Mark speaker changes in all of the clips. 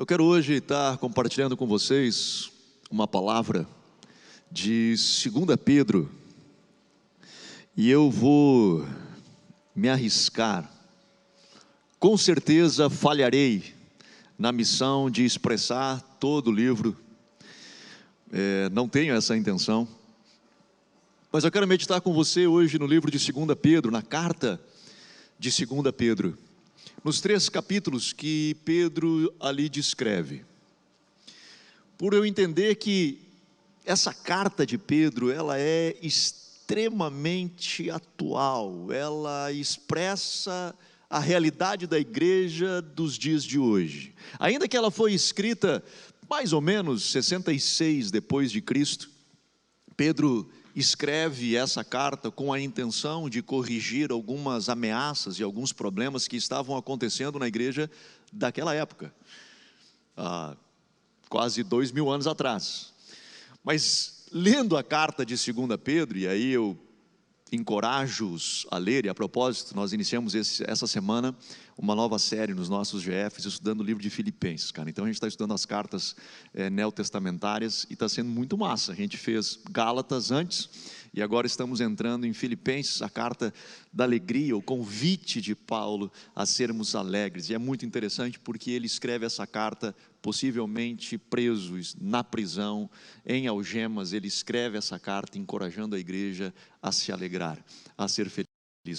Speaker 1: Eu quero hoje estar compartilhando com vocês uma palavra de 2 Pedro, e eu vou me arriscar. Com certeza falharei na missão de expressar todo o livro, não tenho essa intenção, mas eu quero meditar com você hoje no livro de 2 Pedro, na carta de 2 Pedro, nos 3 capítulos que Pedro ali descreve. Por eu entender que essa carta de Pedro, ela é extremamente atual, ela expressa a realidade da igreja dos dias de hoje. Ainda que ela foi escrita mais ou menos 66 depois de Cristo, Pedro escreve essa carta com a intenção de corrigir algumas ameaças e alguns problemas que estavam acontecendo na igreja daquela época, há quase 2000 anos atrás. Mas lendo a carta de 2 Pedro, e aí eu encorajo-os a ler, e a propósito, nós iniciamos essa semana uma nova série nos nossos GFs, estudando o livro de Filipenses, cara. Então a gente está estudando as cartas neotestamentárias e está sendo muito massa. A gente fez Gálatas antes e agora estamos entrando em Filipenses, a carta da alegria, o convite de Paulo a sermos alegres. E é muito interessante porque ele escreve essa carta possivelmente preso na prisão, em algemas. Ele escreve essa carta encorajando a igreja a se alegrar, a ser feliz.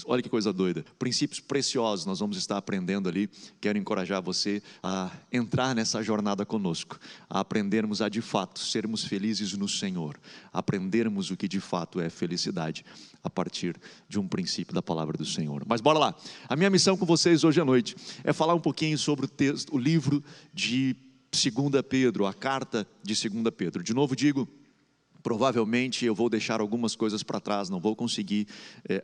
Speaker 1: Olha que coisa doida, princípios preciosos nós vamos estar aprendendo ali. Quero encorajar você a entrar nessa jornada conosco, a aprendermos a de fato sermos felizes no Senhor, aprendermos o que de fato é felicidade a partir de um princípio da palavra do Senhor. Mas bora lá, a minha missão com vocês hoje à noite é falar um pouquinho sobre o livro de 2 Pedro, a carta de 2 Pedro. De novo digo, provavelmente eu vou deixar algumas coisas para trás, não vou conseguir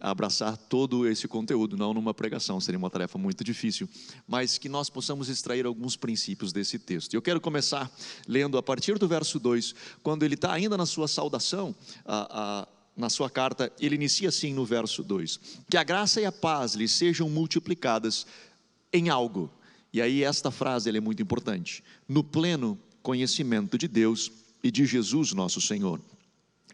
Speaker 1: abraçar todo esse conteúdo, não numa pregação, seria uma tarefa muito difícil, mas que nós possamos extrair alguns princípios desse texto. Eu quero começar lendo a partir do verso 2, quando ele está ainda na sua saudação, na sua carta, ele inicia assim no verso 2, que a graça e a paz lhe sejam multiplicadas em algo, e aí esta frase ela é muito importante, no pleno conhecimento de Deus e de Jesus nosso Senhor.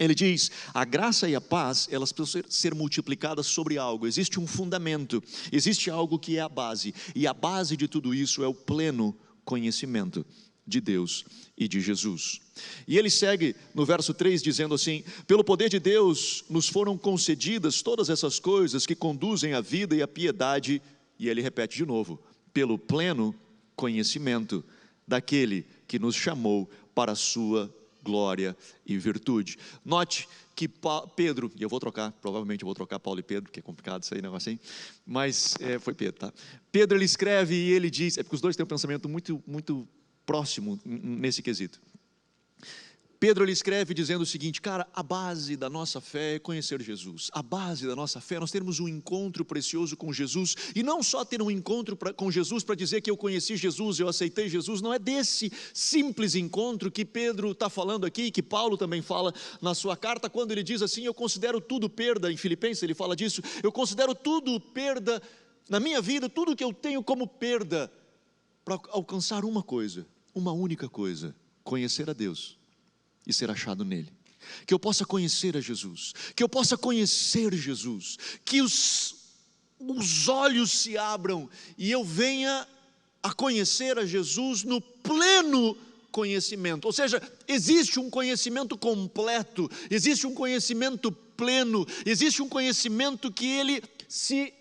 Speaker 1: Ele diz, a graça e a paz, elas precisam ser multiplicadas sobre algo, existe um fundamento, existe algo que é a base, e a base de tudo isso é o pleno conhecimento de Deus e de Jesus. E ele segue no verso 3 dizendo assim, pelo poder de Deus nos foram concedidas todas essas coisas que conduzem à vida e à piedade, e ele repete de novo, pelo pleno conhecimento daquele que nos chamou para a sua glória e virtude. Note que Pedro, e eu vou trocar, provavelmente eu vou trocar Paulo e Pedro, porque é complicado isso aí, negócio assim, mas foi Pedro, tá? Pedro ele escreve e ele diz, porque os dois têm um pensamento muito próximo nesse quesito. Pedro ele escreve dizendo o seguinte, cara, a base da nossa fé é conhecer Jesus, a base da nossa fé é nós termos um encontro precioso com Jesus, e não só ter um encontro com Jesus para dizer que eu conheci Jesus, eu aceitei Jesus, não é desse simples encontro que Pedro está falando aqui, que Paulo também fala na sua carta, quando ele diz assim, eu considero tudo perda, em Filipenses ele fala disso, eu considero tudo perda na minha vida, tudo que eu tenho como perda, para alcançar uma coisa, uma única coisa, conhecer a Deus e ser achado nele, que eu possa conhecer a Jesus, que eu possa conhecer Jesus, que os olhos se abram e eu venha a conhecer a Jesus no pleno conhecimento, ou seja, existe um conhecimento completo, existe um conhecimento pleno, existe um conhecimento que ele se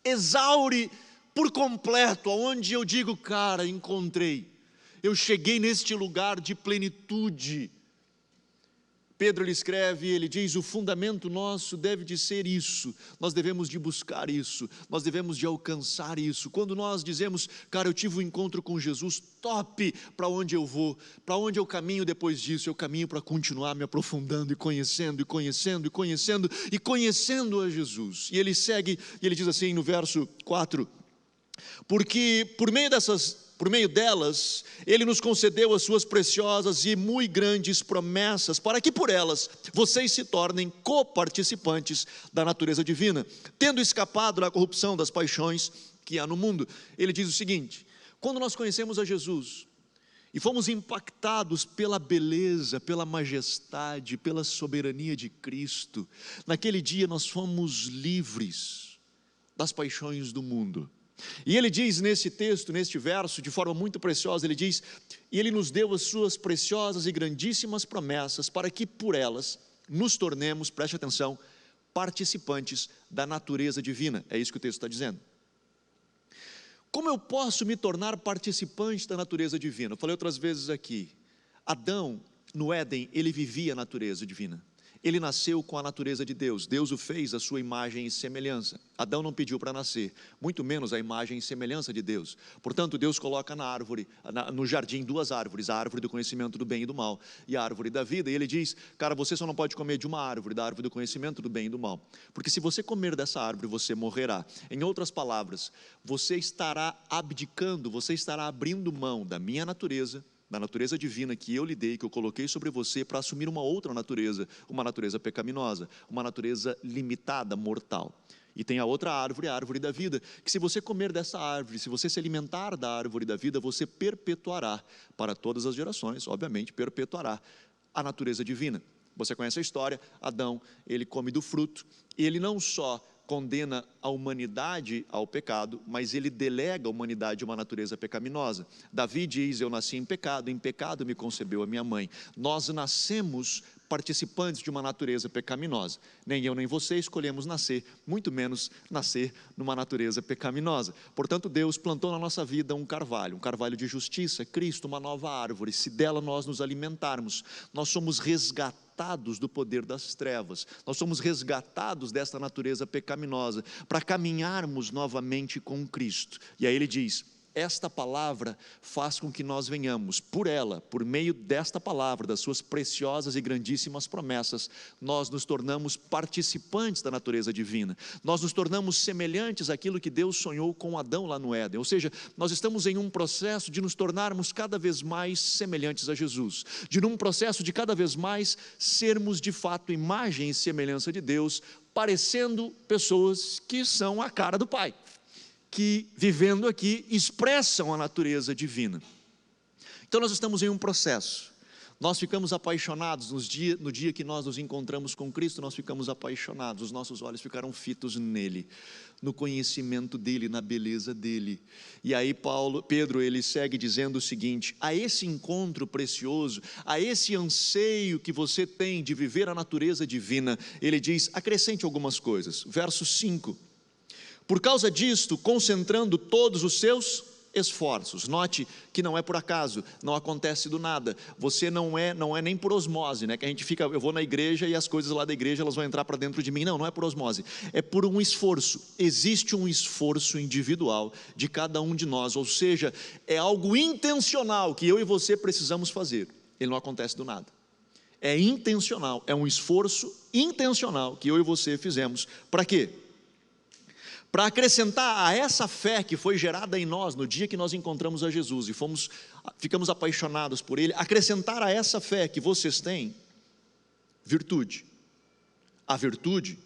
Speaker 1: exaure por completo, aonde eu digo, cara, encontrei, eu cheguei neste lugar de plenitude. Pedro ele escreve, ele diz, o fundamento nosso deve de ser isso, nós devemos de buscar isso, nós devemos de alcançar isso, quando nós dizemos, cara, eu tive um encontro com Jesus, top, para onde eu vou, para onde eu caminho depois disso, eu caminho para continuar me aprofundando e conhecendo, e conhecendo, e conhecendo, e conhecendo a Jesus, e ele segue, e ele diz assim no verso 4, porque por meio delas, Ele nos concedeu as suas preciosas e muito grandes promessas, para que por elas vocês se tornem coparticipantes da natureza divina, tendo escapado da corrupção das paixões que há no mundo. Ele diz o seguinte, quando nós conhecemos a Jesus, e fomos impactados pela beleza, pela majestade, pela soberania de Cristo. Naquele dia nós fomos livres das paixões do mundo. E ele diz nesse texto, neste verso, de forma muito preciosa, ele diz: e ele nos deu as suas preciosas e grandíssimas promessas, para que por elas nos tornemos, preste atenção, participantes da natureza divina. É isso que o texto está dizendo. Como eu posso me tornar participante da natureza divina? Eu falei outras vezes aqui, Adão, no Éden, ele vivia a natureza divina. Ele nasceu com a natureza de Deus. Deus o fez à sua imagem e semelhança. Adão não pediu para nascer, muito menos a imagem e semelhança de Deus. Portanto, Deus coloca na árvore, no jardim, duas árvores, a árvore do conhecimento do bem e do mal e a árvore da vida. E ele diz: cara, você só não pode comer de uma árvore, da árvore do conhecimento do bem e do mal, porque se você comer dessa árvore, você morrerá. Em outras palavras, você estará abdicando, você estará abrindo mão da minha natureza, da natureza divina que eu lhe dei, que eu coloquei sobre você, para assumir uma outra natureza, uma natureza pecaminosa, uma natureza limitada, mortal. E tem a outra árvore, a árvore da vida, que se você comer dessa árvore, se você se alimentar da árvore da vida, você perpetuará para todas as gerações, obviamente perpetuará a natureza divina. Você conhece a história, Adão, ele come do fruto, e ele não só condena a humanidade ao pecado, mas ele delega a humanidade a uma natureza pecaminosa. Davi diz: eu nasci em pecado me concebeu a minha mãe. Nós nascemos participantes de uma natureza pecaminosa. Nem eu nem você escolhemos nascer, muito menos nascer numa natureza pecaminosa. Portanto, Deus plantou na nossa vida um carvalho de justiça, Cristo, uma nova árvore. Se dela nós nos alimentarmos, nós somos resgatados do poder das trevas, nós somos resgatados desta natureza pecaminosa, para caminharmos novamente com Cristo. E aí ele diz: esta palavra faz com que nós venhamos, por ela, por meio desta palavra, das suas preciosas e grandíssimas promessas, nós nos tornamos participantes da natureza divina, nós nos tornamos semelhantes àquilo que Deus sonhou com Adão lá no Éden. Ou seja, nós estamos em um processo de nos tornarmos cada vez mais semelhantes a Jesus, de num processo de cada vez mais sermos de fato imagem e semelhança de Deus, parecendo pessoas que são a cara do Pai, que vivendo aqui expressam a natureza divina. Então nós estamos em um processo, nós ficamos apaixonados no dia que nós nos encontramos com Cristo, nós ficamos apaixonados, os nossos olhos ficaram fitos nele, no conhecimento dele, na beleza dele. E aí Pedro, ele segue dizendo o seguinte: a esse encontro precioso, a esse anseio que você tem de viver a natureza divina, ele diz: acrescente algumas coisas. Verso 5: por causa disto, concentrando todos os seus esforços. Note que não é por acaso, não acontece do nada. Você não é nem por osmose, né? Que a gente fica, eu vou na igreja e as coisas lá da igreja elas vão entrar para dentro de mim. Não é por osmose, é por um esforço. Existe um esforço individual de cada um de nós, ou seja, é algo intencional que eu e você precisamos fazer. Ele não acontece do nada. É intencional, é um esforço intencional que eu e você fizemos. Para quê? Para acrescentar a essa fé que foi gerada em nós no dia que nós encontramos a Jesus e ficamos apaixonados por Ele, acrescentar a essa fé que vocês têm, virtude. A virtude,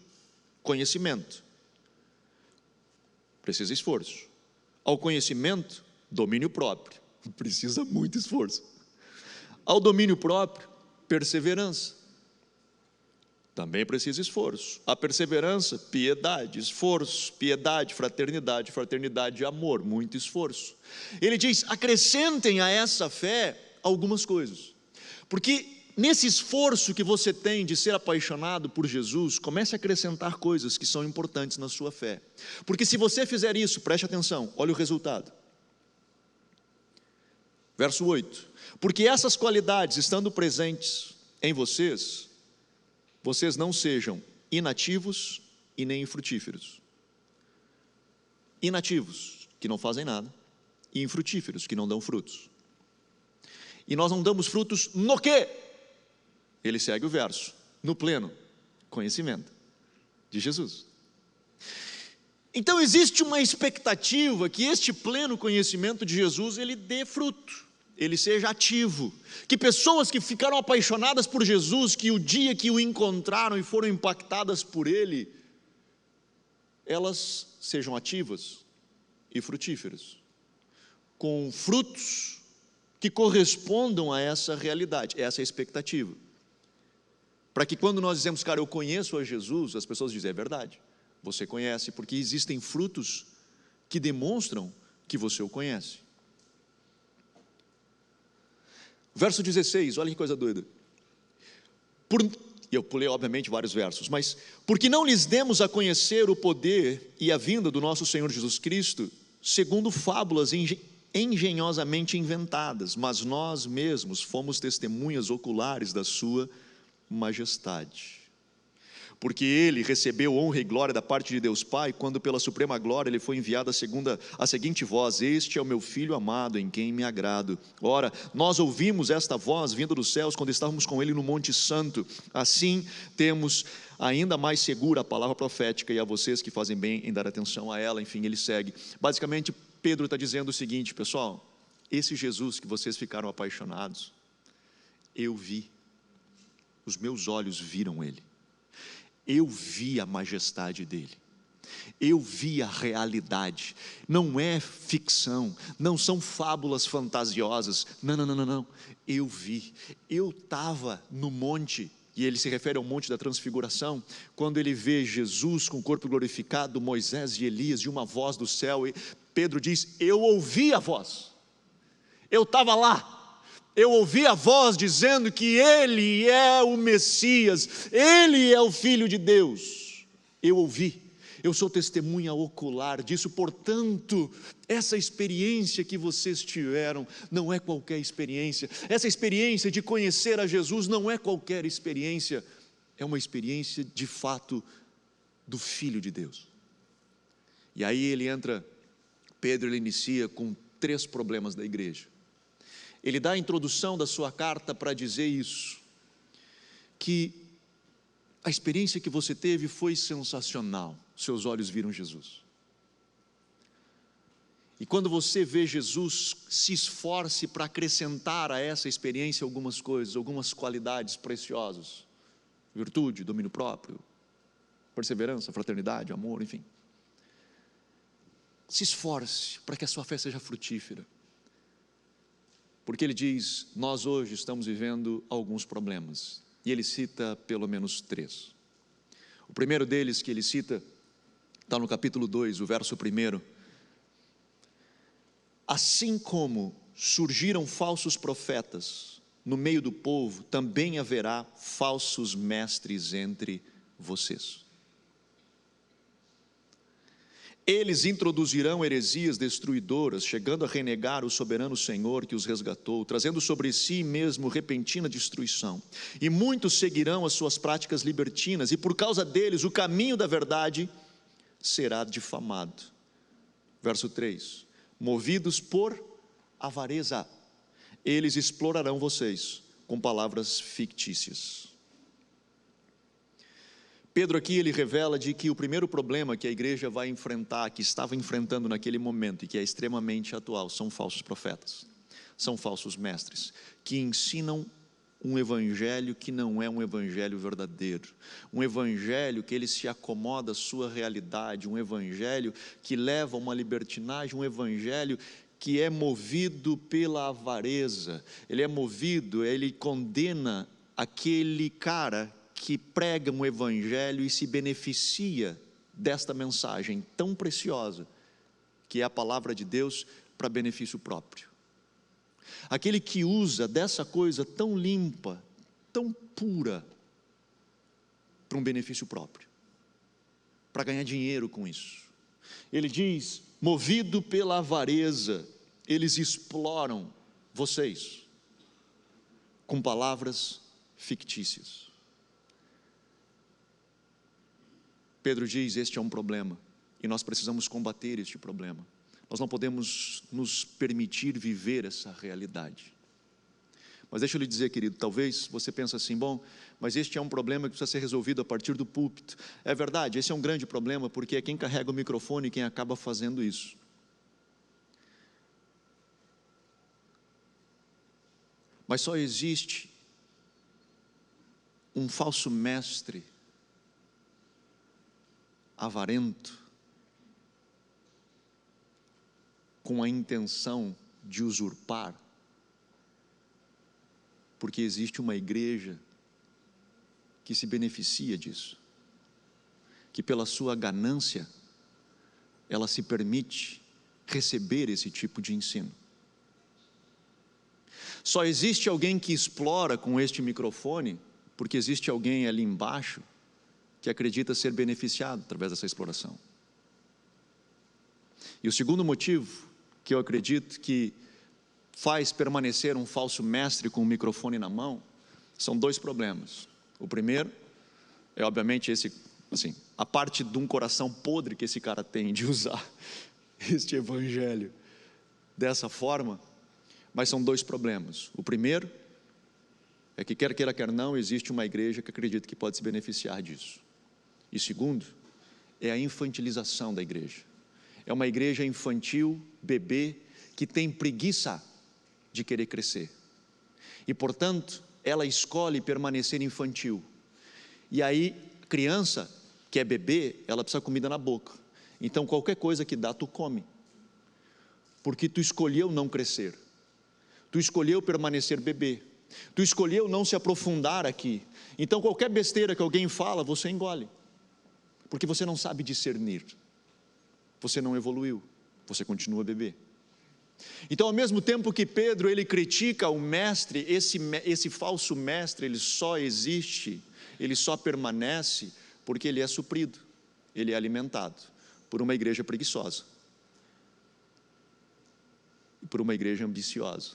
Speaker 1: conhecimento. Precisa esforço. Ao conhecimento, domínio próprio. Precisa muito esforço. Ao domínio próprio, perseverança. Também precisa esforço. A perseverança, piedade, esforço, piedade, fraternidade e amor, muito esforço. Ele diz: acrescentem a essa fé algumas coisas, porque nesse esforço que você tem de ser apaixonado por Jesus, comece a acrescentar coisas que são importantes na sua fé, porque se você fizer isso, preste atenção, olha o resultado. Verso 8: porque essas qualidades estando presentes em vocês não sejam inativos e nem infrutíferos. Inativos, que não fazem nada, e infrutíferos, que não dão frutos. E nós não damos frutos no quê? Ele segue o verso: no pleno conhecimento de Jesus. Então existe uma expectativa que este pleno conhecimento de Jesus, ele dê fruto, ele seja ativo, que pessoas que ficaram apaixonadas por Jesus, que o dia que o encontraram e foram impactadas por Ele, elas sejam ativas e frutíferas, com frutos que correspondam a essa realidade, essa é a expectativa. Para que quando nós dizemos, cara, eu conheço a Jesus, as pessoas dizem, é verdade, você conhece, porque existem frutos que demonstram que você o conhece. Verso 16, olha que coisa doida. E eu pulei obviamente vários versos, mas porque não lhes demos a conhecer o poder e a vinda do nosso Senhor Jesus Cristo, segundo fábulas engenhosamente inventadas, mas nós mesmos fomos testemunhas oculares da sua majestade. Porque ele recebeu honra e glória da parte de Deus Pai, quando pela suprema glória ele foi enviado a seguinte voz: este é o meu Filho amado, em quem me agrado. Ora, nós ouvimos esta voz vinda dos céus, quando estávamos com ele no Monte Santo. Assim temos ainda mais segura a palavra profética, e a vocês que fazem bem em dar atenção a ela. Enfim, ele segue. Basicamente, Pedro está dizendo o seguinte, pessoal: esse Jesus que vocês ficaram apaixonados, eu vi, os meus olhos viram ele. Eu vi a majestade dele, eu vi a realidade, não é ficção, não são fábulas fantasiosas, não, eu vi, eu estava no monte, e ele se refere ao monte da transfiguração, quando ele vê Jesus com o corpo glorificado, Moisés e Elias, e uma voz do céu, e Pedro diz, eu ouvi a voz, eu estava lá, eu ouvi a voz dizendo que Ele é o Messias, Ele é o Filho de Deus. Eu ouvi, eu sou testemunha ocular disso. Portanto, essa experiência que vocês tiveram não é qualquer experiência. Essa experiência de conhecer a Jesus não é qualquer experiência, é uma experiência de fato do Filho de Deus. E aí Pedro inicia com 3 problemas da igreja. Ele dá a introdução da sua carta para dizer isso, que a experiência que você teve foi sensacional, seus olhos viram Jesus. E quando você vê Jesus, se esforce para acrescentar a essa experiência algumas coisas, algumas qualidades preciosas, virtude, domínio próprio, perseverança, fraternidade, amor, enfim. Se esforce para que a sua fé seja frutífera. Porque ele diz, nós hoje estamos vivendo alguns problemas, e ele cita pelo menos 3. O primeiro deles que ele cita, está no capítulo 2, o verso 1. Assim como surgiram falsos profetas no meio do povo, também haverá falsos mestres entre vocês. Eles introduzirão heresias destruidoras, chegando a renegar o soberano Senhor que os resgatou, trazendo sobre si mesmo repentina destruição. E muitos seguirão as suas práticas libertinas, e por causa deles o caminho da verdade será difamado. Verso 3: movidos por avareza, eles explorarão vocês com palavras fictícias. Pedro aqui ele revela de que o primeiro problema que a igreja vai enfrentar, que estava enfrentando naquele momento e que é extremamente atual, são falsos profetas, são falsos mestres, que ensinam um evangelho que não é um evangelho verdadeiro, um evangelho que ele se acomoda à sua realidade, um evangelho que leva a uma libertinagem, um evangelho que é movido pela avareza, ele condena aquele cara que prega um evangelho e se beneficia desta mensagem tão preciosa, que é a palavra de Deus, para benefício próprio. Aquele que usa dessa coisa tão limpa, tão pura, para um benefício próprio, para ganhar dinheiro com isso. Ele diz, movido pela avareza, eles exploram vocês com palavras fictícias. Pedro diz, este é um problema, e nós precisamos combater este problema. Nós não podemos nos permitir viver essa realidade. Mas deixa eu lhe dizer, querido, talvez você pense assim, bom, mas este é um problema que precisa ser resolvido a partir do púlpito. É verdade, esse é um grande problema, porque é quem carrega o microfone quem acaba fazendo isso. Mas só existe um falso mestre avarento, com a intenção de usurpar Porque existe uma igreja que se beneficia disso, que pela sua ganância, ela se permite receber esse tipo de ensino. Só existe alguém que explora com este microfone, porque existe alguém ali embaixo que acredita ser beneficiado através dessa exploração. E o segundo motivo que eu acredito que faz permanecer um falso mestre com o microfone na mão, são dois problemas. O primeiro é obviamente a parte de um coração podre que esse cara tem de usar este evangelho dessa forma, mas são dois problemas. O primeiro é que quer queira, quer não, existe uma igreja que acredita que pode se beneficiar disso. E segundo, é a infantilização da igreja. É uma igreja infantil, bebê, que tem preguiça de querer crescer. E portanto, ela escolhe permanecer infantil. E aí, criança, que é bebê, ela precisa de comida na boca. Então qualquer coisa que dá, tu come. Porque tu escolheu não crescer. Tu escolheu permanecer bebê. Tu escolheu não se aprofundar aqui. Então qualquer besteira que alguém fala, você engole. Porque você não sabe discernir. Você não evoluiu. Você continua bebê. Então, ao mesmo tempo que Pedro, ele critica o mestre, esse falso mestre, ele só existe, ele só permanece porque ele é suprido, ele é alimentado por uma igreja preguiçosa e por uma igreja ambiciosa.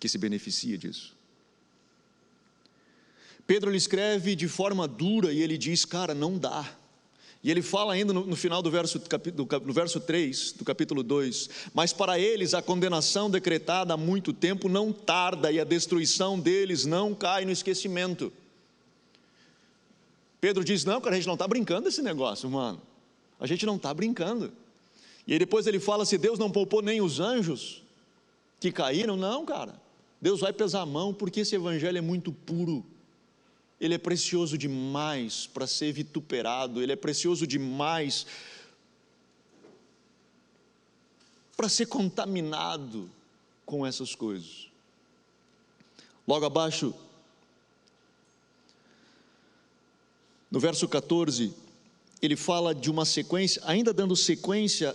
Speaker 1: Que se beneficia disso. Pedro lhe escreve de forma dura e ele diz, cara, não dá. E ele fala ainda no final do verso 3 do capítulo 2, mas para eles a condenação decretada há muito tempo não tarda e a destruição deles não cai no esquecimento. Pedro diz, não, cara, a gente não está brincando esse negócio, mano. A gente não está brincando. E aí depois ele fala, se Deus não poupou nem os anjos que caíram, não, cara. Deus vai pesar a mão porque esse evangelho é muito puro. Ele é precioso demais para ser vituperado, ele é precioso demais para ser contaminado com essas coisas. Logo abaixo, no verso 14, ele fala de uma sequência, ainda dando sequência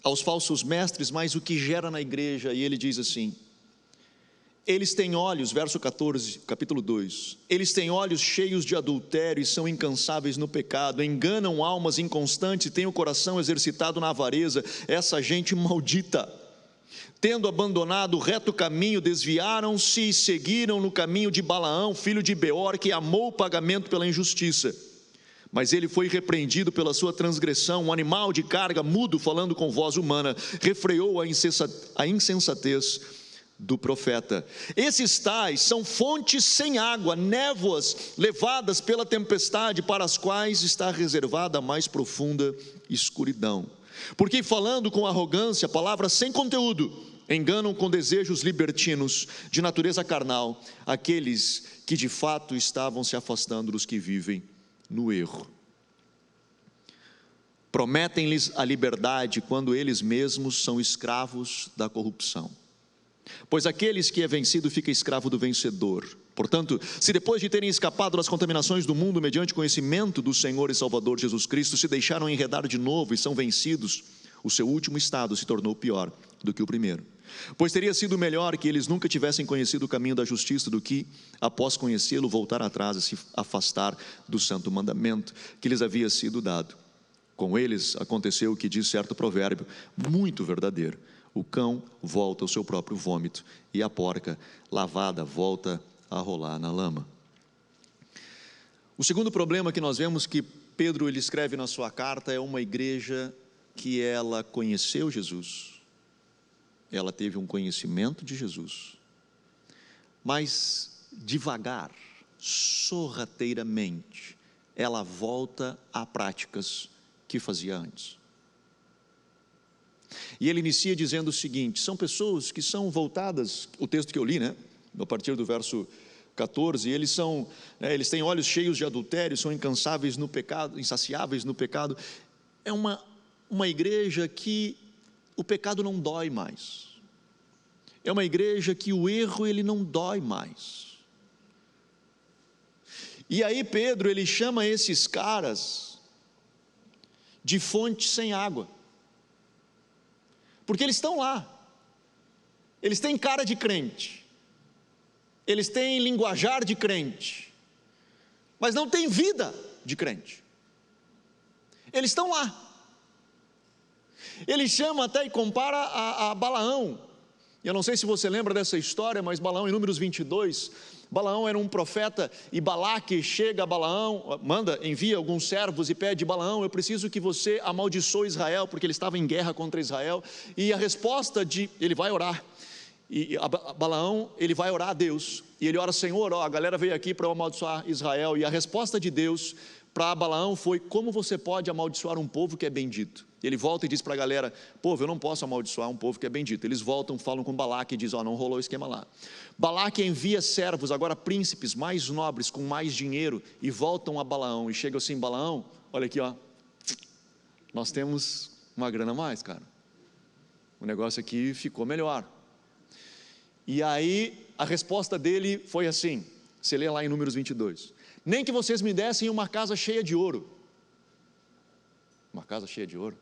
Speaker 1: aos falsos mestres, mas o que gera na igreja, e ele diz assim, eles têm olhos, verso 14, capítulo 2, eles têm olhos cheios de adultério e são incansáveis no pecado, enganam almas inconstantes e têm o coração exercitado na avareza, essa gente maldita, tendo abandonado o reto caminho, desviaram-se e seguiram no caminho de Balaão, filho de Beor, que amou o pagamento pela injustiça, mas ele foi repreendido pela sua transgressão, um animal de carga, mudo, falando com voz humana, refreou a insensatez do profeta. Esses tais são fontes sem água, névoas levadas pela tempestade, para as quais está reservada a mais profunda escuridão. Porque falando com arrogância, palavras sem conteúdo, enganam com desejos libertinos, de natureza carnal, aqueles que de fato estavam se afastando dos que vivem no erro. Prometem-lhes a liberdade quando eles mesmos são escravos da corrupção. Pois aqueles que é vencido fica escravo do vencedor. Portanto, se depois de terem escapado das contaminações do mundo mediante conhecimento do Senhor e Salvador Jesus Cristo, se deixaram enredar de novo e são vencidos, o seu último estado se tornou pior do que o primeiro. Pois teria sido melhor que eles nunca tivessem conhecido o caminho da justiça do que, após conhecê-lo, voltar atrás e se afastar do santo mandamento que lhes havia sido dado. Com eles aconteceu o que diz certo provérbio, muito verdadeiro: o cão volta ao seu próprio vômito, e a porca lavada volta a rolar na lama. O segundo problema que nós vemos que Pedro ele escreve na sua carta é uma igreja que ela conheceu Jesus, ela teve um conhecimento de Jesus, mas devagar, sorrateiramente, ela volta a práticas que fazia antes. E ele inicia dizendo o seguinte: são pessoas que são voltadas, o texto que eu li, a partir do verso 14, eles têm olhos cheios de adultério, são incansáveis no pecado, insaciáveis no pecado. É uma uma igreja que o pecado não dói mais. É uma igreja que o erro ele não dói mais. E aí Pedro ele chama esses caras de fonte sem água. Porque eles estão lá. Eles têm cara de crente. Eles têm linguajar de crente. Mas não têm vida de crente. Eles estão lá. Ele chama até e compara a Balaão. Eu não sei se você lembra dessa história, mas Balaão, em Números 22, Balaão era um profeta, e Balaque chega a Balaão, envia alguns servos e pede: Balaão, eu preciso que você amaldiçoe Israel, porque ele estava em guerra contra Israel. E a resposta ele vai orar, e Balaão, ele vai orar a Deus, e ele ora: Senhor, a galera veio aqui para eu amaldiçoar Israel, e a resposta de Deus para Balaão foi: como você pode amaldiçoar um povo que é bendito? Ele volta e diz para a galera: povo, eu não posso amaldiçoar um povo que é bendito. Eles voltam, falam com Balaque e dizem: não rolou o esquema lá. Balaque envia servos, agora príncipes mais nobres, com mais dinheiro, e voltam a Balaão, e chegam assim: Balaão, olha aqui, nós temos uma grana a mais, cara, o negócio aqui ficou melhor. E aí a resposta dele foi assim, você lê lá em Números 22: nem que vocês me dessem uma casa cheia de ouro. Uma casa cheia de ouro?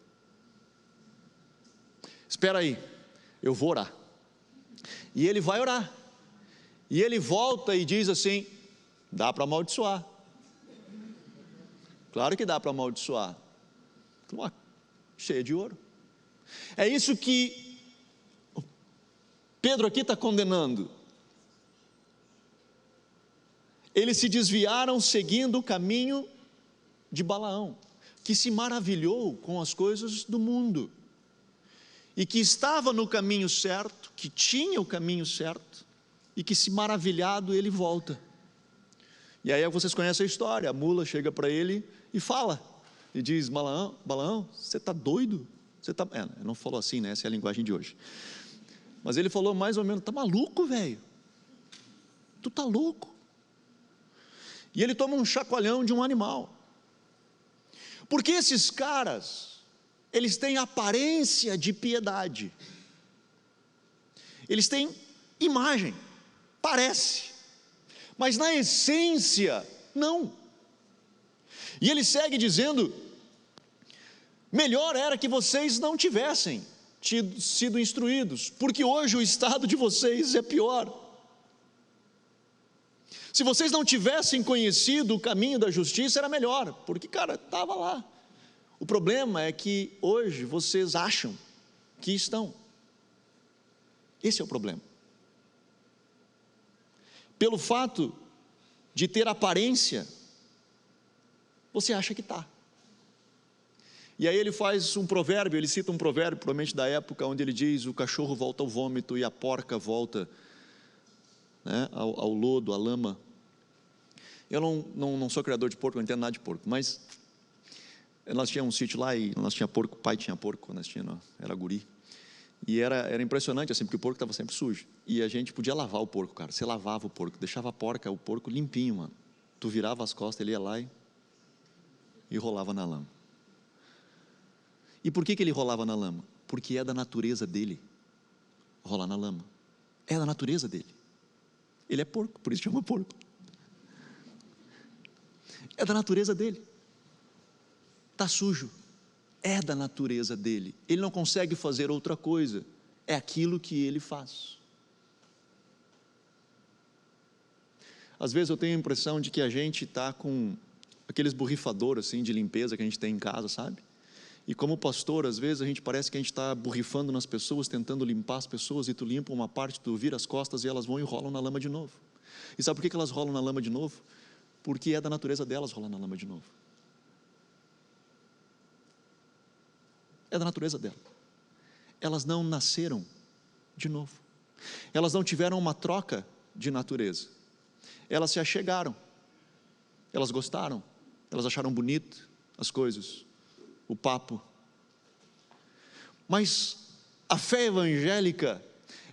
Speaker 1: Espera aí, eu vou orar. E ele vai orar, e ele volta e diz assim: dá para amaldiçoar. Claro que dá para amaldiçoar. Uma cheia de ouro. É isso que Pedro aqui está condenando. Eles se desviaram seguindo o caminho de Balaão, que se maravilhou com as coisas do mundo, e que estava no caminho certo, que tinha o caminho certo, e que se maravilhado ele volta. E aí vocês conhecem a história, a mula chega para ele e fala, e diz: Balaão, você está doido? Não falou assim, né? Essa é a linguagem de hoje, mas ele falou mais ou menos: tá maluco, velho? Tu tá louco? E ele toma um chacoalhão de um animal, porque esses caras, eles têm aparência de piedade, eles têm imagem, parece, mas na essência, não. E ele segue dizendo: melhor era que vocês não tivessem sido instruídos, porque hoje o estado de vocês é pior. Se vocês não tivessem conhecido o caminho da justiça, era melhor, porque, cara, estava lá. O problema é que hoje vocês acham que estão. Esse é o problema. Pelo fato de ter aparência, você acha que está. E aí ele faz um provérbio, ele cita um provérbio, provavelmente da época, onde ele diz: o cachorro volta ao vômito e a porca volta, né, ao lodo, à lama. Eu não sou criador de porco, não entendo nada de porco, mas nós tínhamos um sítio lá e nós tínhamos porco, o pai tinha porco, era guri, e era impressionante assim, porque o porco estava sempre sujo, e a gente podia lavar o porco, cara. Você lavava o porco, deixava o porco limpinho, mano. Tu virava as costas, ele ia lá e rolava na lama. E por que ele rolava na lama? Porque é da natureza dele rolar na lama, é da natureza dele. Ele é porco, por isso chama porco. É da natureza dele. Está sujo, é da natureza dele. Ele não consegue fazer outra coisa, é aquilo que ele faz. Às vezes eu tenho a impressão de que a gente está com aqueles borrifadores assim, de limpeza que a gente tem em casa, sabe? E como pastor, às vezes a gente parece que a gente está borrifando nas pessoas, tentando limpar as pessoas, e tu limpa uma parte, tu vira as costas e elas vão e rolam na lama de novo. E sabe por que elas rolam na lama de novo? Porque é da natureza delas rolar na lama de novo. É da natureza dela. Elas não nasceram de novo. Elas não tiveram uma troca de natureza. Elas se achegaram. Elas gostaram. Elas acharam bonito as coisas, o papo. Mas a fé evangélica,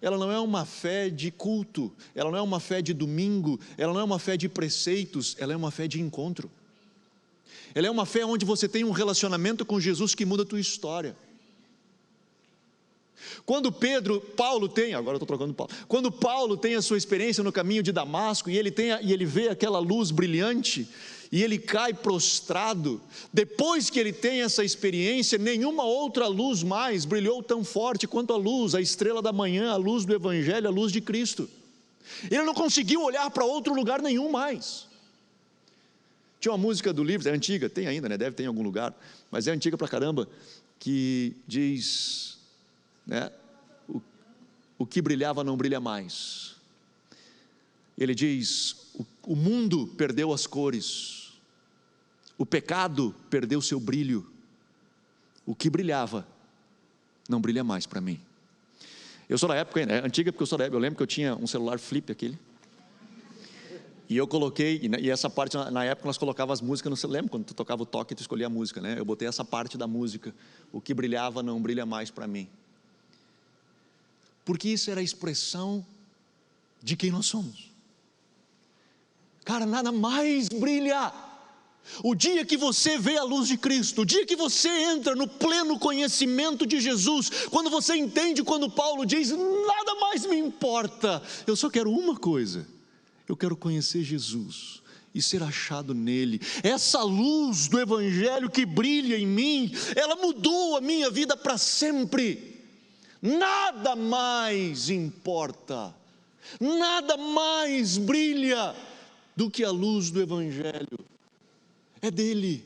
Speaker 1: ela não é uma fé de culto, ela não é uma fé de domingo, ela não é uma fé de preceitos, ela é uma fé de encontro. Ela é uma fé onde você tem um relacionamento com Jesus que muda a tua história. Quando Paulo tem a sua experiência no caminho de Damasco, e ele vê aquela luz brilhante, e ele cai prostrado. Depois que ele tem essa experiência, nenhuma outra luz mais brilhou tão forte quanto a estrela da manhã, a luz do Evangelho, a luz de Cristo. Ele não conseguiu olhar para outro lugar nenhum mais. Tinha uma música do Livros, é antiga, tem ainda, né? Deve ter em algum lugar, mas é antiga pra caramba, que diz, né, o que brilhava não brilha mais. Ele diz: o mundo perdeu as cores, o pecado perdeu seu brilho, o que brilhava não brilha mais para mim. Eu sou da época, é antiga porque eu sou da época, eu lembro que eu tinha um celular flip aquele, e eu coloquei, e essa parte, na época nós colocávamos as músicas no celular. Lembra quando tu tocava o toque e tu escolhia a música, né? Eu botei essa parte da música: o que brilhava não brilha mais para mim. Porque isso era a expressão de quem nós somos. Cara, nada mais brilha. O dia que você vê a luz de Cristo, o dia que você entra no pleno conhecimento de Jesus, quando você entende, quando Paulo diz: nada mais me importa, eu só quero uma coisa, eu quero conhecer Jesus e ser achado nele. Essa luz do Evangelho que brilha em mim, ela mudou a minha vida para sempre. Nada mais importa, nada mais brilha do que a luz do Evangelho. É dele.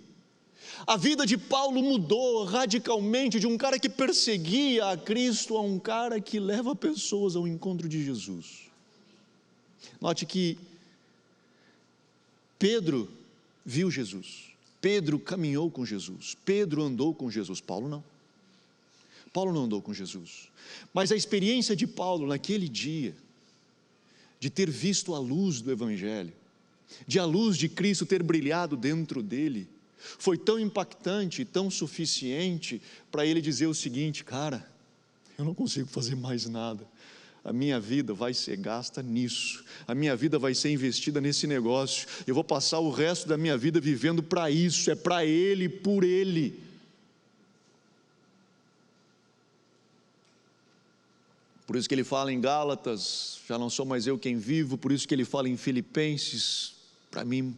Speaker 1: A vida de Paulo mudou radicalmente, de um cara que perseguia a Cristo a um cara que leva pessoas ao encontro de Jesus. Note que Pedro viu Jesus, Pedro caminhou com Jesus, Pedro andou com Jesus. Paulo não andou com Jesus, mas a experiência de Paulo naquele dia, de ter visto a luz do Evangelho, de a luz de Cristo ter brilhado dentro dele, foi tão impactante, tão suficiente para ele dizer o seguinte: cara, eu não consigo fazer mais nada, a minha vida vai ser gasta nisso, a minha vida vai ser investida nesse negócio, eu vou passar o resto da minha vida vivendo para isso, é para Ele, por Ele. Por isso que ele fala em Gálatas: já não sou mais eu quem vivo. Por isso que ele fala em Filipenses: para mim,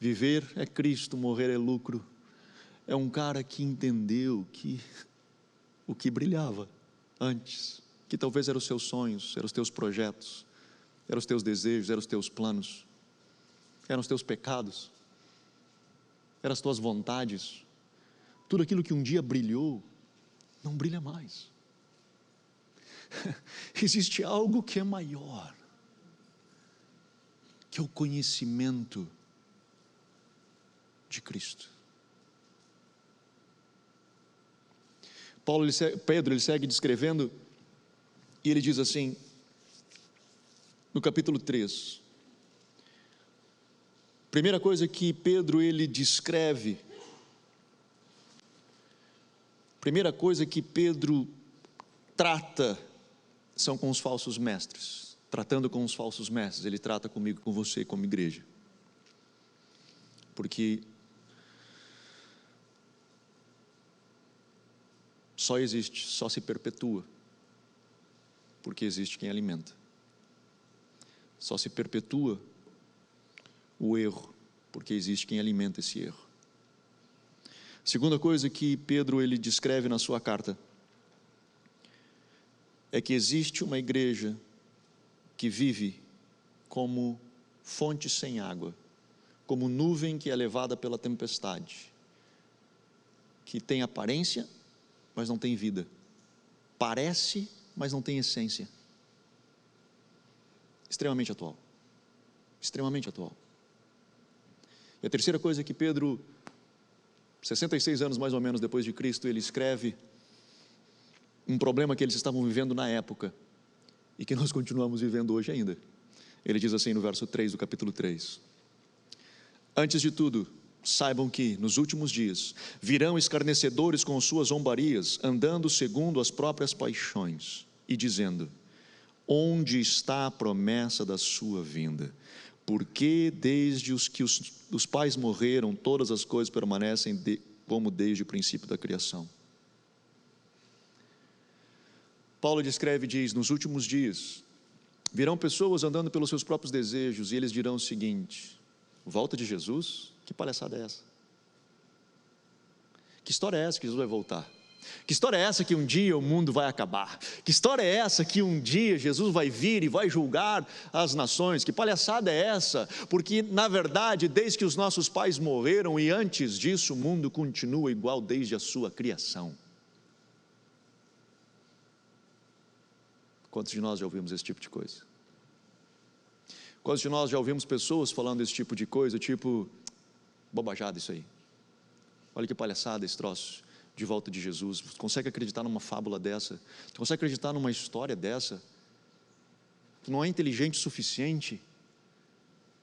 Speaker 1: viver é Cristo, morrer é lucro. É um cara que entendeu que o que brilhava antes, que talvez eram os seus sonhos, eram os teus projetos, eram os teus desejos, eram os teus planos, eram os teus pecados, eram as tuas vontades, tudo aquilo que um dia brilhou, não brilha mais. Existe algo que é maior, que é o conhecimento de Cristo. Pedro segue descrevendo, e ele diz assim, no capítulo 3, primeira coisa que Pedro ele descreve, primeira coisa que Pedro trata são com os falsos mestres. Tratando com os falsos mestres, ele trata comigo, com você, como igreja. Porque só existe, só se perpetua, porque existe quem alimenta. Só se perpetua o erro, porque existe quem alimenta esse erro. Segunda coisa que Pedro ele descreve na sua carta é que existe uma igreja que vive como fonte sem água, como nuvem que é levada pela tempestade, que tem aparência, mas não tem vida, parece, mas não tem essência. Extremamente atual, extremamente atual. E a terceira coisa que Pedro, 66 anos mais ou menos depois de Cristo, ele escreve um problema que eles estavam vivendo na época e que nós continuamos vivendo hoje ainda. Ele diz assim no verso 3 do capítulo 3: antes de tudo, saibam que nos últimos dias virão escarnecedores com suas zombarias, andando segundo as próprias paixões e dizendo: Onde está a promessa da sua vinda? Porque desde os pais morreram, todas as coisas permanecem como desde o princípio da criação. Paulo descreve e diz: nos últimos dias, virão pessoas andando pelos seus próprios desejos, e eles dirão o seguinte: volta de Jesus? Que palhaçada é essa? Que história é essa que Jesus vai voltar? Que história é essa que um dia o mundo vai acabar? Que história é essa que um dia Jesus vai vir e vai julgar as nações? Que palhaçada é essa? Porque, na verdade, desde que os nossos pais morreram e antes disso, o mundo continua igual desde a sua criação. Quantos de nós já ouvimos esse tipo de coisa? Quantos de nós já ouvimos pessoas falando esse tipo de coisa, tipo, bobajada isso aí? Olha que palhaçada esse troço de volta de Jesus. Você consegue acreditar numa fábula dessa? Você consegue acreditar numa história dessa? Que não é inteligente o suficiente?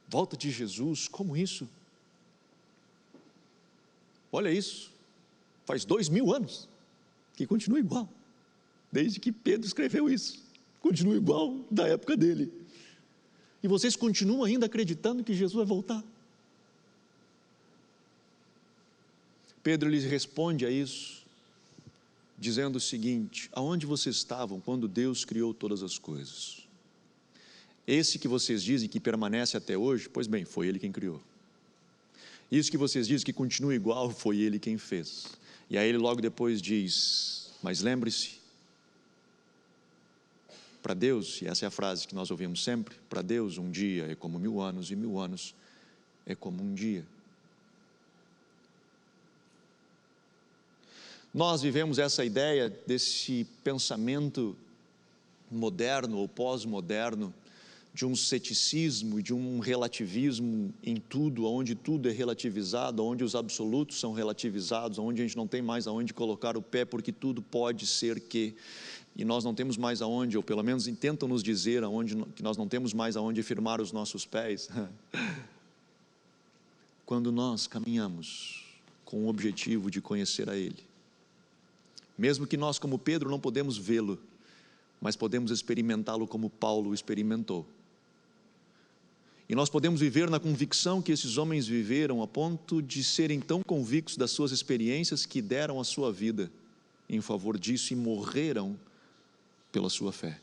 Speaker 1: Volta de Jesus, como isso? Olha isso, faz 2000 anos que continua igual, desde que Pedro escreveu isso, continua igual da época dele, e vocês continuam ainda acreditando que Jesus vai voltar? Pedro lhes responde a isso, dizendo o seguinte: aonde vocês estavam quando Deus criou todas as coisas? Esse que vocês dizem que permanece até hoje, pois bem, foi Ele quem criou. Isso que vocês dizem que continua igual, foi Ele quem fez. E aí ele logo depois diz: mas lembre-se, para Deus, e essa é a frase que nós ouvimos sempre, para Deus um dia é como 1000 anos, e 1000 anos é como um dia. Nós vivemos essa ideia desse pensamento moderno ou pós-moderno, de um ceticismo e de um relativismo em tudo, onde tudo é relativizado, onde os absolutos são relativizados, onde a gente não tem mais aonde colocar o pé, porque tudo pode ser que, e nós não temos mais aonde, ou pelo menos tentam nos dizer que nós não temos mais aonde firmar os nossos pés. Quando nós caminhamos com o objetivo de conhecer a Ele, mesmo que nós, como Pedro, não podemos vê-lo, mas podemos experimentá-lo como Paulo experimentou. E nós podemos viver na convicção que esses homens viveram, a ponto de serem tão convictos das suas experiências que deram a sua vida em favor disso e morreram pela sua fé.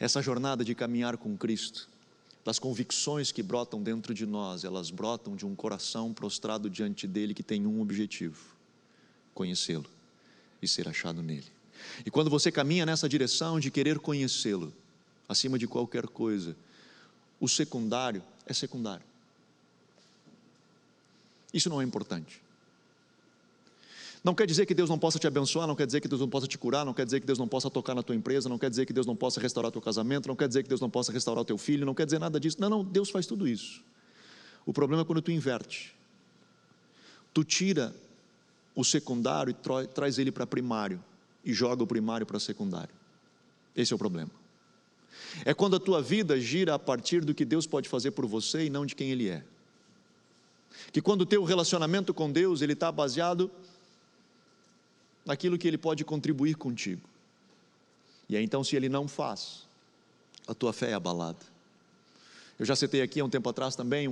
Speaker 1: Essa jornada de caminhar com Cristo, das convicções que brotam dentro de nós, elas brotam de um coração prostrado diante dele que tem um objetivo: conhecê-lo e ser achado nele. E quando você caminha nessa direção de querer conhecê-lo, acima de qualquer coisa, o secundário é secundário. Isso não é importante. Não quer dizer que Deus não possa te abençoar, não quer dizer que Deus não possa te curar, não quer dizer que Deus não possa tocar na tua empresa, não quer dizer que Deus não possa restaurar teu casamento, não quer dizer que Deus não possa restaurar o teu filho, não quer dizer nada disso. Não, Deus faz tudo isso. O problema é quando tu inverte. Tu tira o secundário e traz ele para primário, e joga o primário para secundário. Esse é o problema. É quando a tua vida gira a partir do que Deus pode fazer por você e não de quem Ele é. Que quando o teu relacionamento com Deus, ele está baseado naquilo que Ele pode contribuir contigo. E aí então, se Ele não faz, a tua fé é abalada. Eu já citei aqui há um tempo atrás também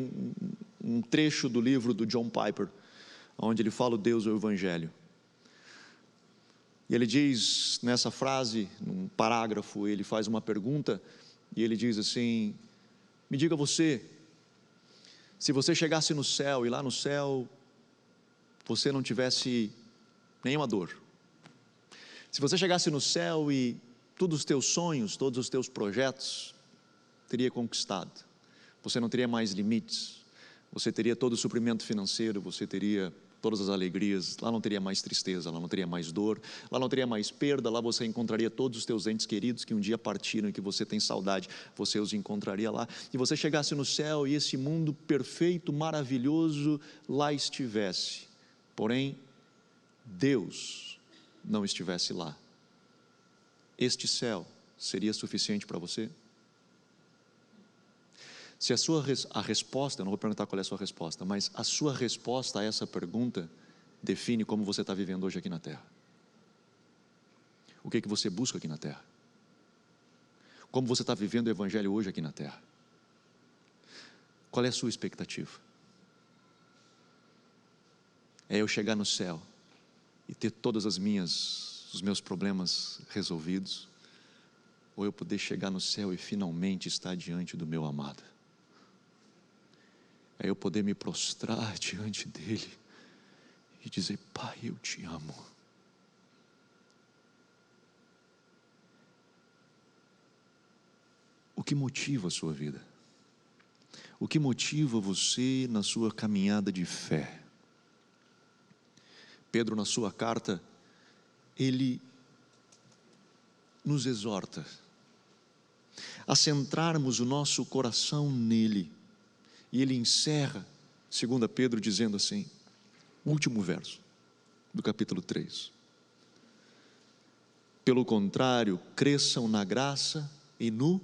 Speaker 1: um trecho do livro do John Piper, onde ele fala o Deus é o Evangelho. E ele diz nessa frase, num parágrafo, ele faz uma pergunta, e ele diz assim: me diga você, se você chegasse no céu, e lá no céu você não tivesse nenhuma dor, se você chegasse no céu e todos os teus sonhos, todos os teus projetos teria conquistado, você não teria mais limites, você teria todo o suprimento financeiro, você teria todas as alegrias, lá não teria mais tristeza, lá não teria mais dor, lá não teria mais perda, lá você encontraria todos os teus entes queridos que um dia partiram e que você tem saudade, você os encontraria lá, e você chegasse no céu e esse mundo perfeito, maravilhoso lá estivesse, porém Deus não estivesse lá, este céu seria suficiente para você? Se a resposta, eu não vou perguntar qual é a sua resposta, mas a sua resposta a essa pergunta define como você está vivendo hoje aqui na terra. O que você busca aqui na terra? Como você está vivendo o Evangelho hoje aqui na terra? Qual é a sua expectativa? É eu chegar no céu e ter todos os meus problemas resolvidos? Ou eu poder chegar no céu e finalmente estar diante do meu amado? É eu poder me prostrar diante dele e dizer: Pai, eu te amo. O que motiva a sua vida? O que motiva você na sua caminhada de fé? Pedro, na sua carta, ele nos exorta a centrarmos o nosso coração nele. E ele encerra 2 Pedro dizendo assim, último verso do capítulo 3: pelo contrário, cresçam na graça e no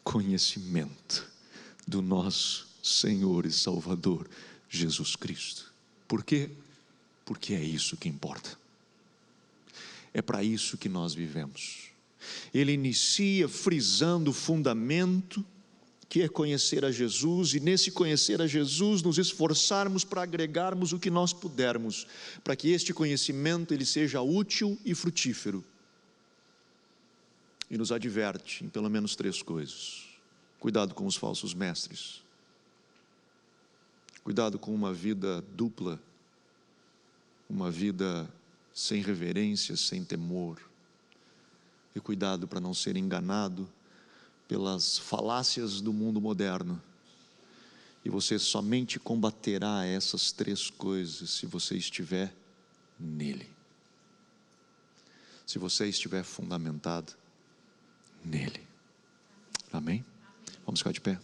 Speaker 1: conhecimento do nosso Senhor e Salvador Jesus Cristo. Por quê? Porque é isso que importa. É para isso que nós vivemos. Ele inicia frisando o fundamento, que é conhecer a Jesus, e nesse conhecer a Jesus nos esforçarmos para agregarmos o que nós pudermos, para que este conhecimento ele seja útil e frutífero. E nos adverte em pelo menos 3 coisas. Cuidado com os falsos mestres. Cuidado com uma vida dupla, uma vida sem reverência, sem temor. E cuidado para não ser enganado pelas falácias do mundo moderno. E você somente combaterá essas 3 coisas se você estiver nele. Se você estiver fundamentado nele. Amém? Vamos ficar de pé.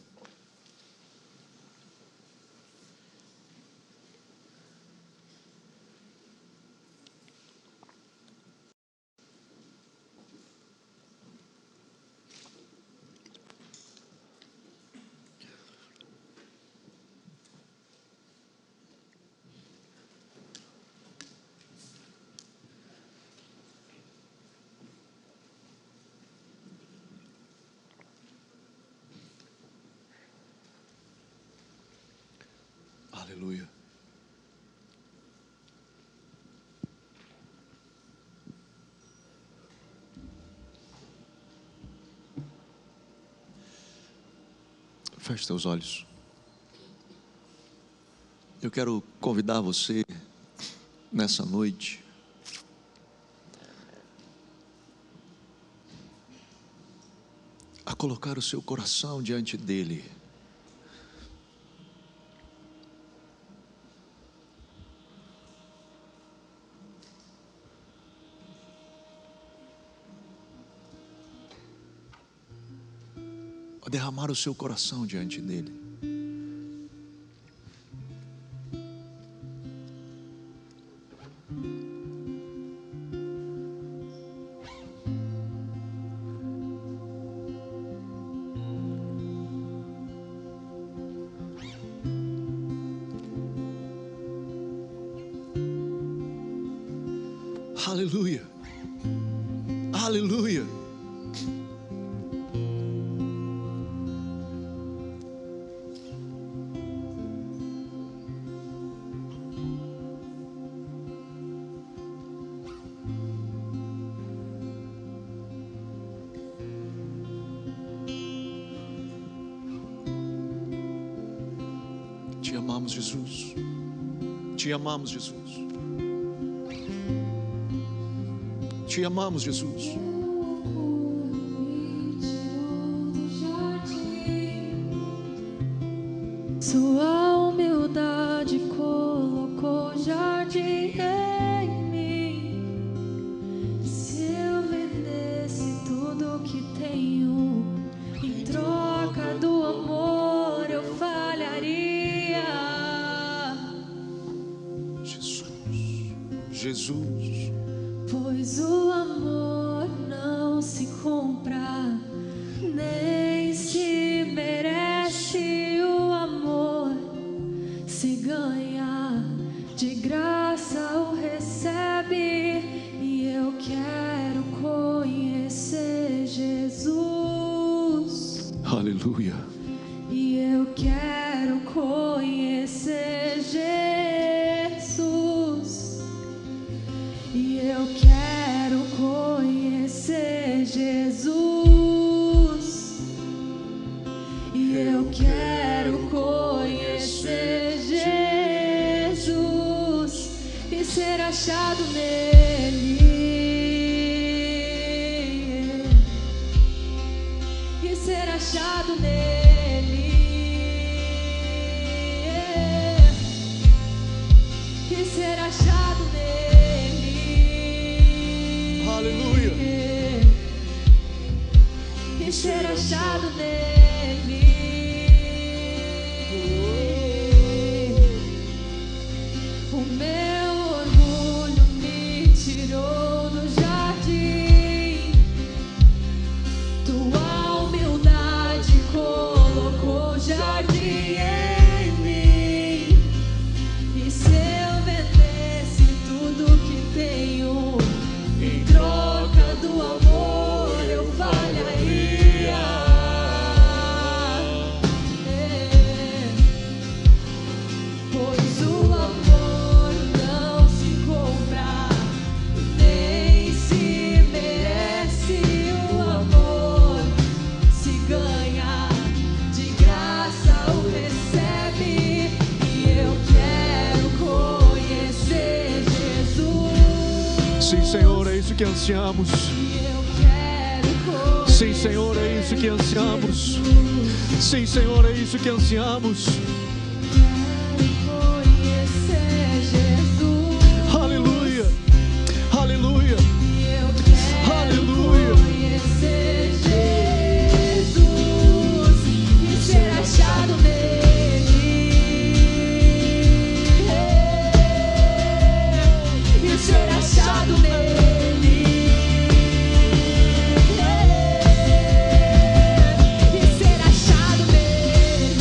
Speaker 1: Aleluia. Feche seus olhos. Eu quero convidar você nessa noite a colocar o seu coração diante dele. A derramar o seu coração diante dele. Aleluia, aleluia. Te amamos, Jesus. Te amamos, Jesus. Te amamos, Jesus.
Speaker 2: Sua humildade colocou jardim em mim. Se eu vendesse tudo que tenho, em troca do amor eu falharia.
Speaker 1: Jesus, Jesus.
Speaker 2: Pois o amor não se compra, nem se merece. O amor se ganha, de graça o recebe. E eu quero
Speaker 1: Aleluia.
Speaker 2: E eu quero conhecer Jesus. E eu quero conhecer Jesus. E eu quero conhecer Jesus e ser achado nele. E ser achado nele. E ser achado nele.
Speaker 1: Aleluia.
Speaker 2: E ser achado nele. O meu orgulho me tirou do jardim. Tua humildade colocou jardim em mim. E se eu vendesse tudo que tenho em troca do amor, eu falharia. Pois o amor não se compra, nem se merece. O amor se ganha, de graça o recebe. E eu quero conhecer Jesus.
Speaker 1: Sim, Senhor, é isso que ansiamos.
Speaker 2: E eu quero conhecer.
Speaker 1: Sim, Senhor, é isso que ansiamos. Sim, Senhor, é isso que ansiamos.
Speaker 2: Quero conhecer Jesus.
Speaker 1: Aleluia. Aleluia.
Speaker 2: E eu quero
Speaker 1: Aleluia.
Speaker 2: conhecer Jesus e ser achado nele. E ser achado nele. E ser achado nele.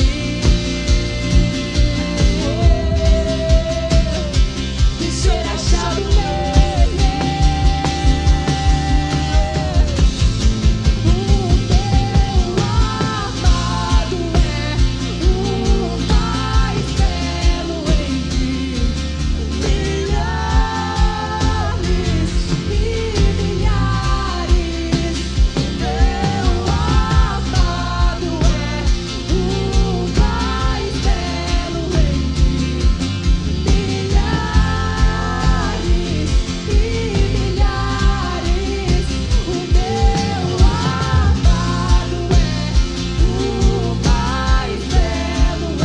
Speaker 2: E ser achado nele. O meu amado é o mais belo entre milhares e milhares. O meu amado é o mais belo entre milhares e milhares. O meu amado é o mais belo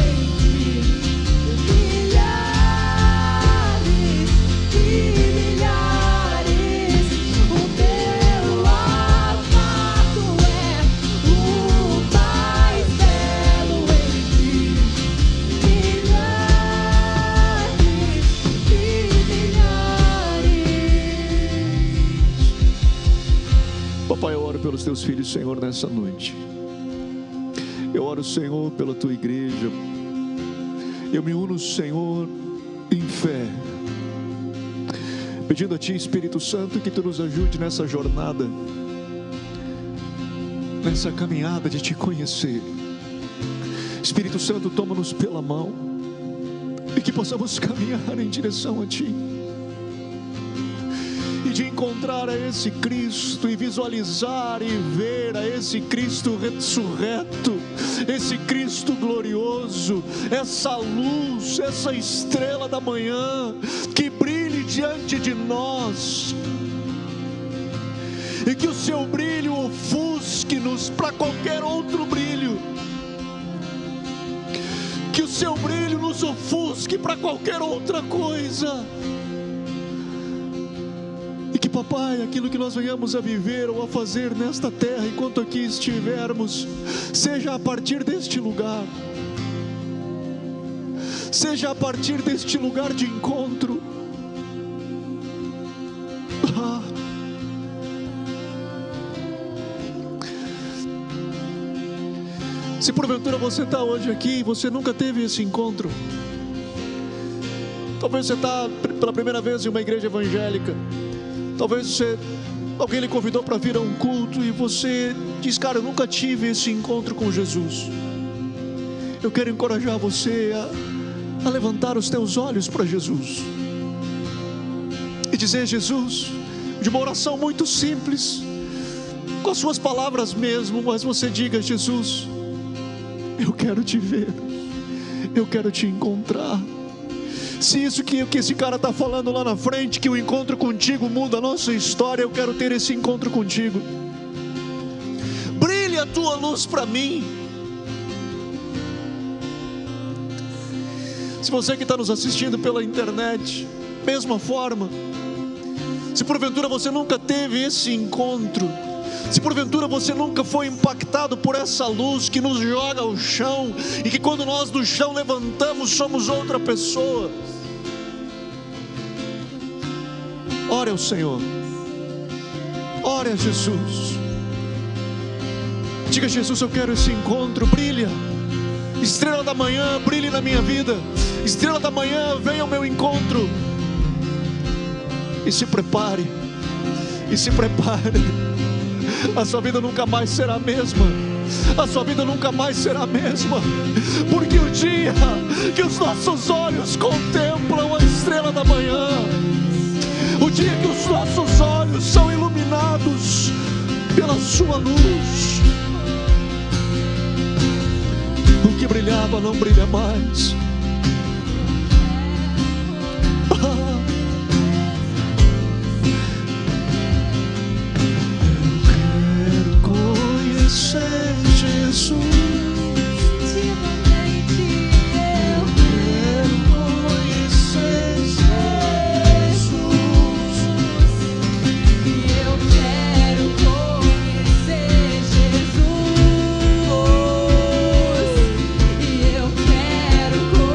Speaker 2: entre milhares e milhares. O meu amado é o mais belo entre milhares.
Speaker 1: Papai, eu oro pelos teus filhos, Senhor, nessa noite. Eu oro, Senhor, pela tua igreja. Eu me uno, Senhor, em fé, pedindo a ti, Espírito Santo, que tu nos ajude nessa jornada, nessa caminhada de te conhecer. Espírito Santo, toma-nos pela mão e que possamos caminhar em direção a ti, e de encontrar a esse Cristo e visualizar e ver a esse Cristo ressurreto, esse Cristo glorioso, essa luz, essa estrela da manhã que brilhe diante de nós, e que o seu brilho ofusque-nos para qualquer outro brilho, que o seu brilho nos ofusque para qualquer outra coisa. E que, papai, aquilo que nós venhamos a viver ou a fazer nesta terra, enquanto aqui estivermos, seja a partir deste lugar, seja a partir deste lugar de encontro. Se porventura você está hoje aqui e você nunca teve esse encontro, talvez você está pela primeira vez em uma igreja evangélica, talvez você Alguém lhe convidou para vir a um culto e você diz: cara, eu nunca tive esse encontro com Jesus. Eu quero encorajar você a levantar os teus olhos para Jesus e dizer: Jesus, de uma oração muito simples, com as suas palavras mesmo, mas você diga: Jesus, eu quero te ver, eu quero te encontrar. Se isso que esse cara está falando lá na frente, que o encontro contigo muda a nossa história, eu quero ter esse encontro contigo. Brilhe a tua luz para mim. Se você que está nos assistindo pela internet, mesma forma, se porventura você nunca teve esse encontro, se porventura você nunca foi impactado por essa luz que nos joga ao chão, e que quando nós do chão levantamos somos outra pessoa, ore ao Senhor, ore a Jesus, diga: Jesus, eu quero esse encontro. Brilha, estrela da manhã, brilhe na minha vida. Estrela da manhã, venha ao meu encontro. E se prepare, e se prepare. A sua vida nunca mais será a mesma. A sua vida nunca mais será a mesma. Porque o dia que os nossos olhos contemplam a estrela da manhã, o dia que os nossos olhos são iluminados pela sua luz, o que brilhava não brilha mais.
Speaker 2: Eu quero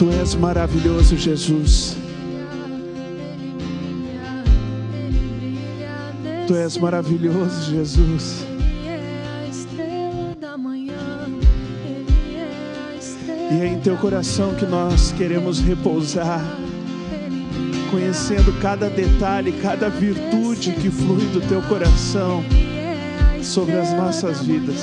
Speaker 3: Tu és maravilhoso, Jesus. Tu és maravilhoso, Jesus. E é em Teu coração que nós queremos repousar, conhecendo cada detalhe, cada virtude que flui do Teu coração sobre as nossas vidas.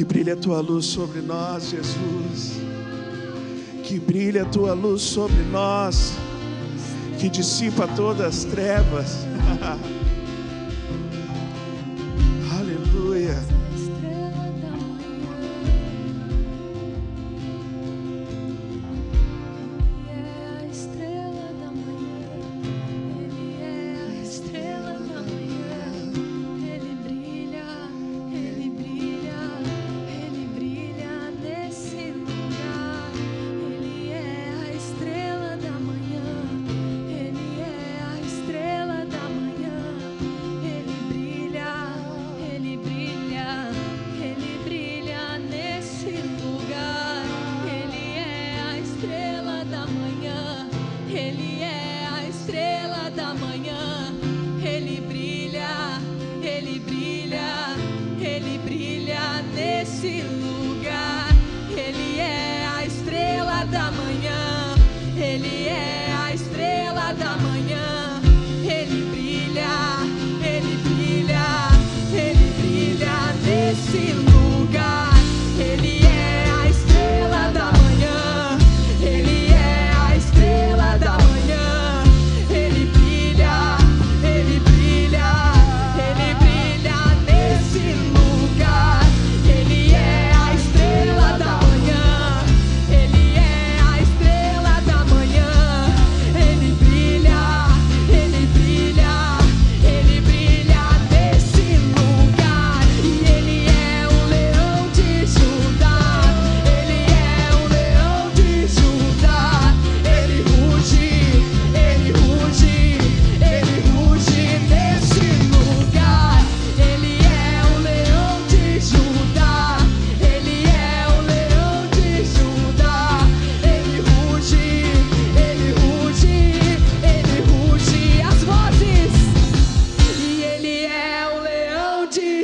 Speaker 3: Que brilhe a Tua luz sobre nós, Jesus. Que brilhe a Tua luz sobre nós, que dissipa todas as trevas. Aleluia.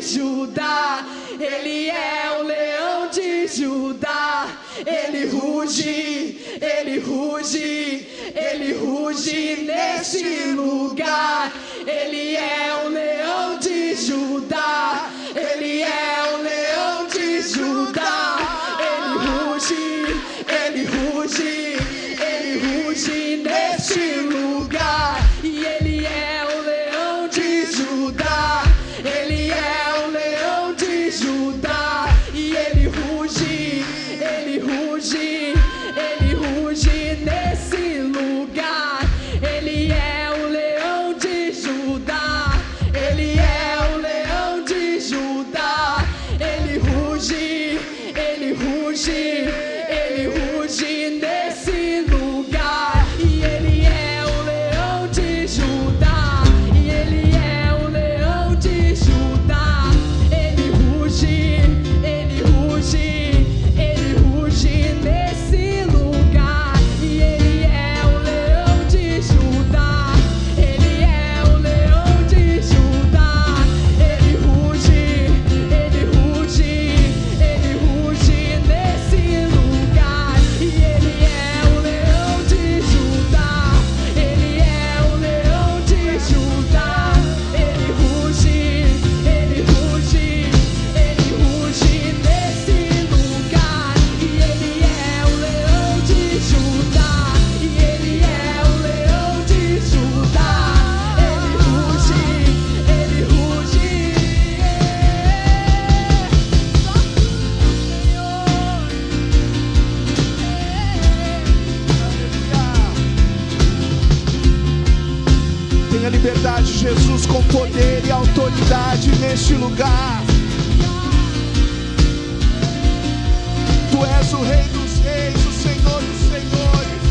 Speaker 2: Judá. Ele é o leão de Judá. Ele ruge, ele ruge, ele ruge neste lugar. Ele é o leão de Judá. Ele é o leão de Judá. Ele ruge, ele ruge, ele ruge neste lugar. E ele é o leão de Judá. Ele é o leão de Judá. E ele ruge, ele ruge, ele ruge nesse lugar. Ele é o leão de Judá. Ele é o leão de Judá. Ele ruge, ele ruge, ele ruge nesse lugar. E ele é o leão de Judá. E ele é o leão de Judá. Ele ruge, ele ruge, ele ruge nesse lugar. E ele é o leão de Judá. Ele é o leão de Judá. Ele ruge, ele ruge, ele ruge nesse lugar. E ele é o leão de Judá. Ele é o leão de Judá. Ele ruge, ele ruge, ele ruge nesse lugar. E ele é o leão de Judá. E ele é o leão de Judá. Ele ruge, ele ruge.
Speaker 3: Tenha liberdade, Jesus, com poder e autoridade neste lugar. Tu és o Rei dos Reis, o Senhor dos Senhores,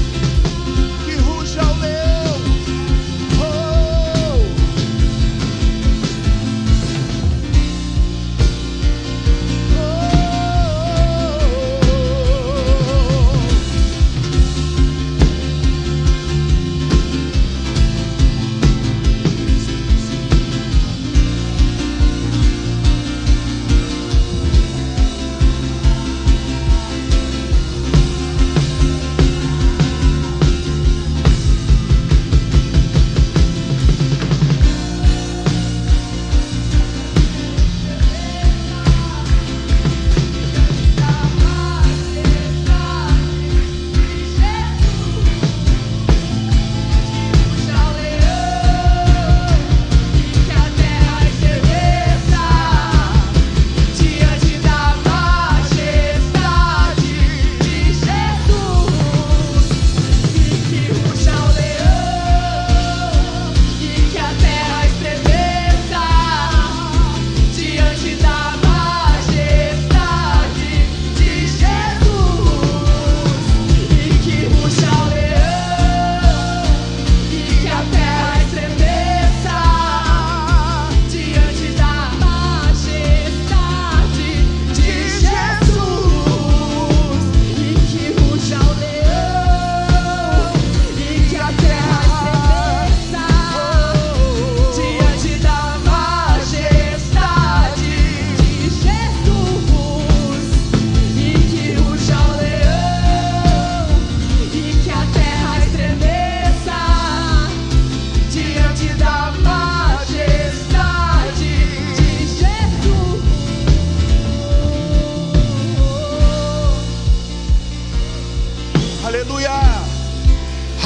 Speaker 3: que ruge ao leão. Oh!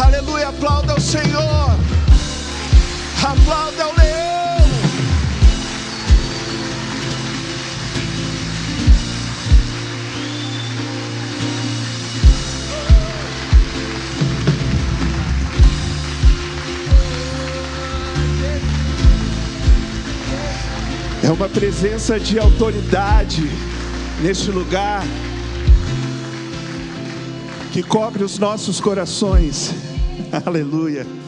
Speaker 3: Aleluia, aplauda ao Senhor, aplauda ao leão. É uma presença de autoridade neste lugar que cobre os nossos corações. Aleluia.